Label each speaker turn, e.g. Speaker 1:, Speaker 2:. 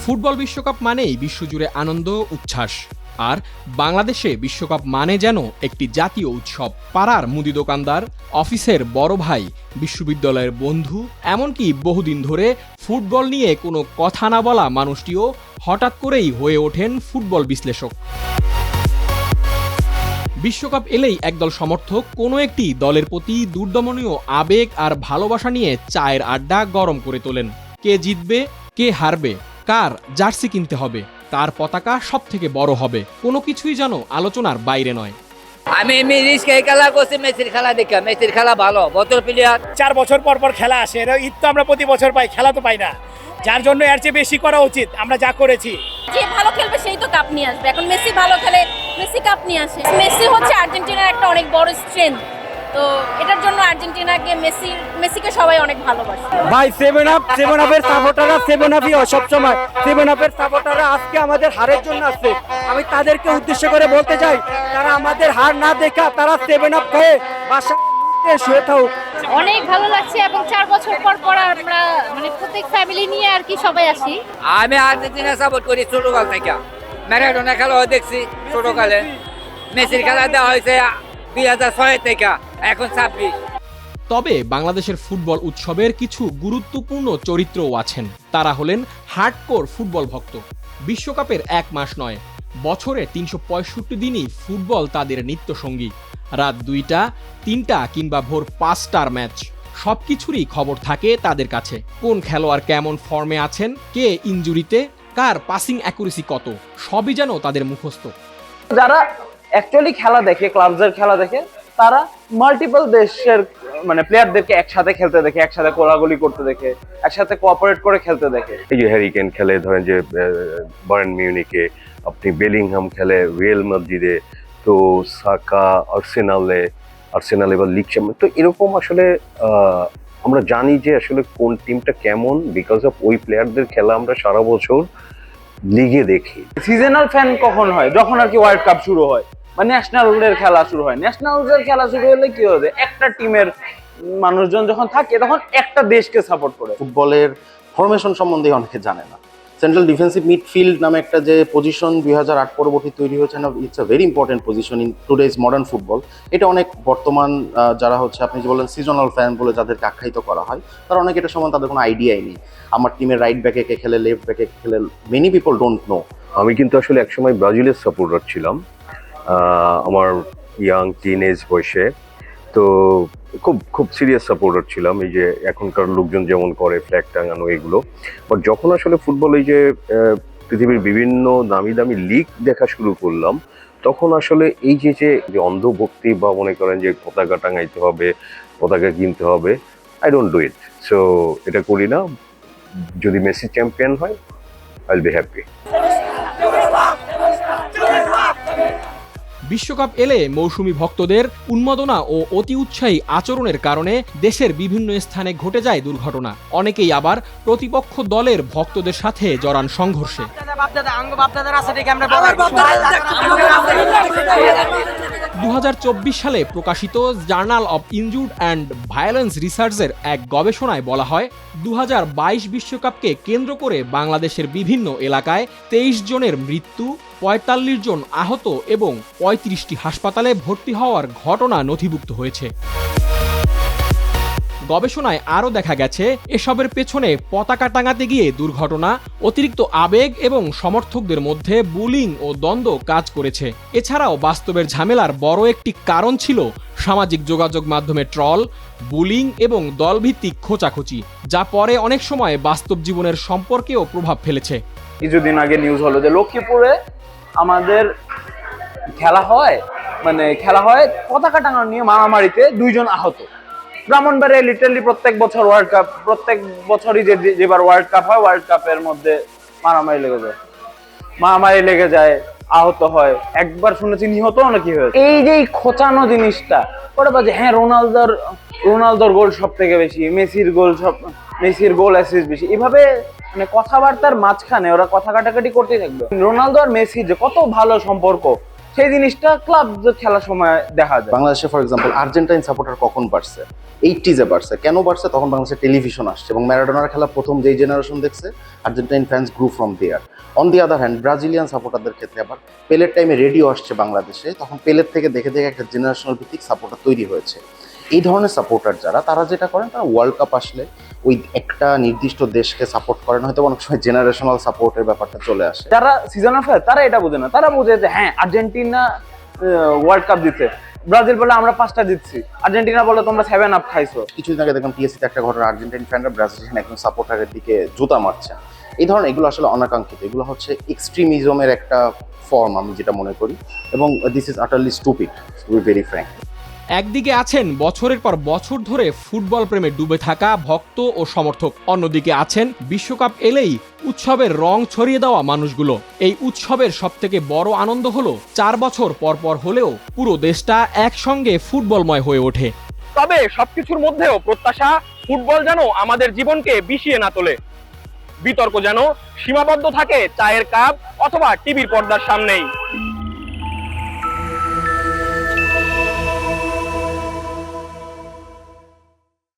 Speaker 1: Football বিশ্বকাপ মানেই বিশ্বজুড়ে আনন্দ উচ্ছ্বাস, আর বাংলাদেশে বিশ্বকাপ মানে যেন একটি জাতীয় উৎসব। পাড়ার মুদি দোকানদার, অফিসের বড় ভাই, বিশ্ববিদ্যালয়ের বন্ধু, এমনকি বহুদিন ধরে ফুটবল নিয়ে কোনো কথা না বলা মানুষটিও হঠাৎ করেই হয়ে ওঠেন ফুটবল বিশ্লেষক। বিশ্বকাপ এলেই একদল সমর্থক কোনো একটি দলের প্রতি দুর্দমনীয় আবেগ আর ভালোবাসা নিয়ে চায়ের আড্ডা গরম করে তোলেন। কে জিতবে, কে হারবে, কার জার্সি কিনতে হবে, কার পতাকা সব থেকে বড় হবে, কোনো কিছুই যেন আলোচনার বাইরে নয়।
Speaker 2: আমি খেলা করছি, মেসির খেলা দেখে। মেসির খেলা ভালো, বছর প্লেয়ার।
Speaker 3: 4 বছর পর পর খেলা আসে, ঈদ তো আমরা প্রতি বছর পাই, খেলা তো পাই না, যার জন্য এর চেয়ে বেশি করা উচিত। আমরা যা করেছি,
Speaker 4: যে ভালো খেলবে সেই তো কাপ নিয়ে আসবে। এখন মেসি ভালো খেলে, মেসি কাপ নিয়ে আসে। মেসি হচ্ছে আর্জেন্টিনার একটা অনেক বড় স্ট্রেংথ, তো এটার জন্য আর্জেন্টিনাকে মেসিকে সবাই অনেক ভালোবাসে।
Speaker 5: ভাই সেভেন আপের সাপোর্টাররা সেভেন আপই হয় সবসময়। সেভেন আপের সাপোর্টাররা আজকে আমাদের হারের জন্য আসছে। আমি তাদেরকে উদ্দেশ্য করে বলতে চাই, তারা আমাদের হার না দেখা তারা সেভেন আপ খেয়ে বাসা শুয়ে থাকুক।
Speaker 4: অনেক ভালো লাগছে, এবং 4 বছর পর পর আমরা মানে প্রত্যেক ফ্যামিলি নিয়ে আর কি সবাই আসি।
Speaker 2: আমি আর্জেন্টিনা সাপোর্ট করি ছোটকাল থেকে। ম্যারাডোনা খেলাও দেখছি ছোটকালে। মেসির খেলা দেওয়া হয়েছে 2006 থেকে, এখন 26।
Speaker 1: তবে বাংলাদেশের ফুটবল উৎসবের কিছু গুরুত্বপূর্ণ চরিত্রও আছেন। তারা হলেন হার্ডকোর ফুটবল ভক্ত। বিশ্বকাপের 1 মাস নয়, বছরে 365 দিনই ফুটবল তাদের নিত্যসঙ্গী। রাত 2টা, 3টা কিংবা ভোর 5টার ম্যাচ, সবকিছুরই খবর থাকে তাদের কাছে। কোন খেলোয়াড় কেমন ফর্মে আছেন, কে ইনজুরিতে, কার পাসিং অ্যাকুরেসি কত, সবই যেন তাদের মুখস্থ।
Speaker 6: যারা অ্যাকচুয়ালি খেলা দেখে, ক্লাবসের খেলা দেখে, তারা মাল্টিপল দেশের মানে প্লেয়ারদেরকে একসাথে খেলতে দেখে, একসাথে কোলাগুলি করতে দেখে, একসাথে কোঅপারেট করে খেলতে দেখে।
Speaker 7: এই যে হ্যারি কেন খেলে ধরেন যে বায়ার্ন মিউনিকে, আপনি বেলিংহাম খেলে রিয়াল মাদ্রিদে, তো সাকা আর্সেনালে বা লিগ চ্যাম্পিয়ন। তো এরকম আসলে আমরা জানি যে আসলে কোন টিমটা কেমন, বিকজ অফ ওই প্লেয়ারদের খেলা আমরা সারা বছর লিগে দেখি।
Speaker 6: সিজনাল ফ্যান কখন হয়? যখন আর কি ওয়ার্ল্ড কাপ শুরু হয় বা ন্যাশনালের খেলা শুরু হয়। ন্যাশনালের খেলা শুরু হলে কি হবে, একটা টিমের মানুষজন যখন থাকে তখন একটা দেশকে সাপোর্ট করে।
Speaker 8: ফুটবলের ফরমেশন সম্বন্ধে অনেকে জানে না। সেন্ট্রাল ডিফেন্সিভ মিডফিল্ড নামে একটা যে পজিশন 2008 পরবর্তী তৈরি হয়েছে, it's a very important position in today's modern football. এটা অনেক বর্তমান যারা হচ্ছে আপনি যে বলেন সিজনাল ফ্যান বলে যাদেরকে আখ্যায়িত করা হয়, তারা অনেক এটা সম্বন্ধে তাদের কোনো আইডিয়াই নেই। আমার টিমের রাইট ব্যাকে কে খেলে, লেফট ব্যাকে কে খেলে, মেনি পিপল ডোন্ট নো।
Speaker 7: আমি কিন্তু আসলে একসময় ব্রাজিলের সাপোর্টার ছিলাম আমার ইয়াং টিনেজ বয়সে। তো খুব খুব সিরিয়াস সাপোর্টার ছিলাম, এই যে এখনকার লোকজন যেমন করে ফ্ল্যাগ টাঙানো এগুলো। বাট যখন আসলে ফুটবল এই যে পৃথিবীর বিভিন্ন দামি দামি লিগ দেখা শুরু করলাম, তখন আসলে এই যে অন্ধভক্তি বা মনে করেন যে পতাকা টাঙাইতে হবে, পতাকা কিনতে হবে, I don't do it. So এটা করি না। যদি মেসি চ্যাম্পিয়ন হয়, আই উইল বি হ্যাপি।
Speaker 1: বিশ্বকাপ এলে মৌসুমী ভক্তদের উন্মাদনা ও অতি উৎসাহী আচরণের কারণে দেশের বিভিন্ন স্থানে ঘটে যায় দুর্ঘটনা। অনেকেই আবার প্রতিপক্ষ দলের ভক্তদের সাথে জড়ান সংঘর্ষে। 2024 সালে প্রকাশিত journal of injured and violence রিসার্চের এক গবেষণায় বলা হয়, 2022 বিশ্বকাপকে কেন্দ্র করে বাংলাদেশের বিভিন্ন এলাকায় 23 জনের মৃত্যু, 45 জন আহত এবং 35টি হাসপাতালে ভর্তি হওয়ার ঘটনা নথিভুক্ত হয়েছে। গবেষণায় আরও দেখা গেছে, এসবের পেছনে পতাকা টাঙাতে গিয়ে দুর্ঘটনা, অতিরিক্ত আবেগ এবং সমর্থকদের মধ্যে বুলিং ও দ্বন্দ্ব কাজ করেছে। এছাড়াও বাস্তবের ঝামেলার বড় একটি কারণ ছিল সামাজিক যোগাযোগ মাধ্যমে ট্রল, বুলিং এবং দলভিত্তিক খোঁচাখুচি, যা পরে অনেক সময় বাস্তব জীবনের সম্পর্কেও প্রভাব ফেলেছে।
Speaker 6: কিছুদিন আগে নিউজ হলো যে লক্ষ্মীপুরে আমাদের খেলা হয় পতাকা টাঙানো নিয়ে মারামারিতে 2 জন আহত। ব্রাহ্মণবাড়িয়ায় লিটারালি প্রত্যেক বছর ওয়ার্ল্ড কাপ, প্রত্যেক বছরই যেবার ওয়ার্ল্ড কাপ হয়, ওয়ার্ল্ড কাপের মধ্যে মারামারি লেগে যায়, আহত হয়। একবার শুনেছি নিহত নাকি হয়েছে। এই যে খোঁচানো জিনিসটা, ওটা বাজে। হ্যাঁ, রোনালদোর গোল সব থেকে বেশি, মেসির গোল অ্যাসিস্ট বেশি, এভাবে মানে কথাবার্তার মাঝখানে ওরা কথা কাটাকাটি করতেই থাকবে। রোনালদো আর মেসির যে কত ভালো সম্পর্ক, সেই জিনিসটা ক্লাব খেলার সময় দেখা যায়।
Speaker 8: বাংলাদেশে ফর এক্সাম্পল আর্জেন্টাইন সাপোর্টার কখন বাড়ছে? 80s-এ বাড়ছে। কেন বাড়ছে? তখন বাংলাদেশে টেলিভিশন আসছে এবং ম্যারাডোনার খেলা প্রথম যেই জেনারেশন দেখছে, Argentine fans grew from there. On the other hand Brazilian সাপোর্টারদের ক্ষেত্রে আবার পেলের টাইমে রেডিও আসছে বাংলাদেশে, তখন পেলের থেকে দেখে দেখে একটা জেনারেশনাল ভিত্তিক সাপোর্টার তৈরি হয়েছে। এই ধরনের সাপোর্টার যারা, তারা যেটা করেন, তারা ওয়ার্ল্ড কাপ আসলে ওই একটা নির্দিষ্ট দেশকে সাপোর্ট করেন, হয়তো অনেক সময় জেনারেশনাল সাপোর্টের ব্যাপারটা চলে আসে।
Speaker 6: যারা সিজনাল ফ্যান তারা এটা বোঝে না, তারা বোঝে যে হ্যাঁ আর্জেন্টিনা ওয়ার্ল্ড কাপ জিতছে, ব্রাজিল বলে আমরা 5টা জিতছি, আর্জেন্টিনা বলে তোমরা 7 আপ খাইছো।
Speaker 8: কিছুদিন আগে দেখলাম টিএসসিতে একটা ঘটনা, আর্জেন্টাইন ফ্যানরা ব্রাজিলিয়ান একজন সাপোর্টারের দিকে জুতা মারছে। এই ধরনের এগুলো আসলে অনাকাঙ্ক্ষিত, এগুলো হচ্ছে এক্সট্রিমিজমের একটা ফর্ম আমি যেটা মনে করি, এবং this is utterly stupid, to be very frank.
Speaker 1: একদিকে আছেন বছরের পর বছর ধরে ফুটবল প্রেমে ডুবে থাকা ভক্ত ও সমর্থক, অন্যদিকে আছেন বিশ্বকাপ এলেই উৎসবের রং ছড়িয়ে দেওয়া মানুষগুলো। এই উৎসবের সবথেকে বড় আনন্দ হলো 4 বছর পর পর হলেও পুরো দেশটা একসঙ্গে ফুটবলময় হয়ে ওঠে।
Speaker 9: তবে সবকিছুর মধ্যেও প্রত্যাশা, ফুটবল যেন আমাদের জীবনকে বিষিয়ে না তোলে, বিতর্ক যেন সীমাবদ্ধ থাকে চায়ের কাপ অথবা টিভির পর্দার সামনেই।